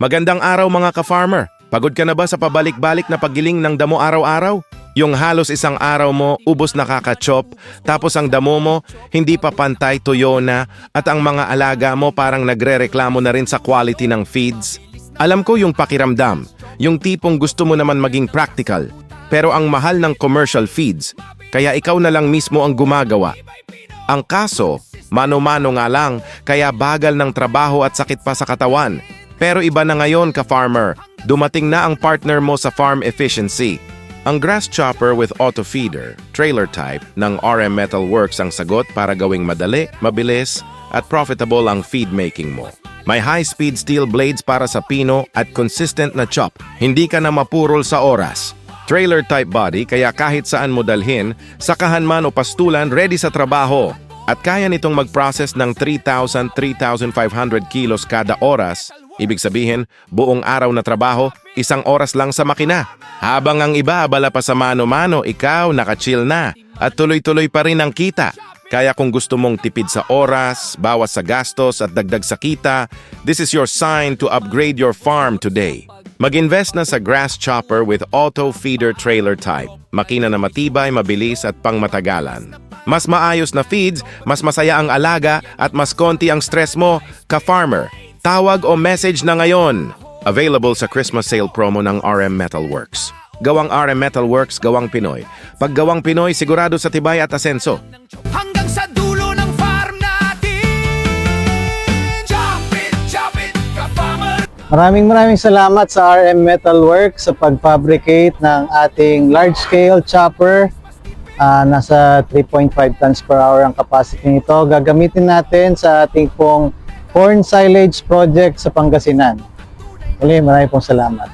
Magandang araw mga ka-farmer. Pagod ka na ba sa pabalik-balik na paggiling ng damo araw-araw? Yung halos isang araw mo, ubos nakaka-chop, tapos ang damo mo, hindi pa pantay tuyo na, at ang mga alaga mo parang nagre-reklamo na rin sa quality ng feeds? Alam ko yung pakiramdam, yung tipong gusto mo naman maging practical, pero ang mahal ng commercial feeds, kaya ikaw na lang mismo ang gumagawa. Ang kaso, mano-mano nga lang, kaya bagal ng trabaho at sakit pa sa katawan. Pero iba na ngayon ka-farmer, dumating na ang partner mo sa farm efficiency. Ang grass chopper with auto feeder, trailer type ng RM Metal Works ang sagot para gawing madali, mabilis at profitable ang feed making mo. May high-speed steel blades para sa pino at consistent na chop. Hindi ka na mapurol sa oras. Trailer type body kaya kahit saan mo dalhin, sakahan man o pastulan, ready sa trabaho. At kaya nitong mag-process ng 3,000-3,500 kilos kada oras. Ibig sabihin, buong araw na trabaho, isang oras lang sa makina. Habang ang iba abala pa sa mano-mano, ikaw naka-chill na at tuloy-tuloy pa rin ang kita. Kaya kung gusto mong tipid sa oras, bawas sa gastos at dagdag sa kita, this is your sign to upgrade your farm today. Mag-invest na sa grass chopper with auto feeder trailer type. Makina na matibay, mabilis at pangmatagalan. Mas maayos na feeds, mas masaya ang alaga at mas konti ang stress mo, ka-farmer. Tawag o message na ngayon. Available sa Christmas sale promo ng RM Metal Works. Gawang RM Metal Works, gawang Pinoy. Pag gawang Pinoy, sigurado sa tibay at asenso. Hanggang sa dulo ng farm natin. Chop it, ka-farmer. Maraming salamat sa RM Metal Works sa pag-fabricate ng ating large-scale chopper. Nasa 3.5 tons per hour ang capacity nito. Gagamitin natin sa ating pong corn silage project sa Pangasinan. Maraming salamat.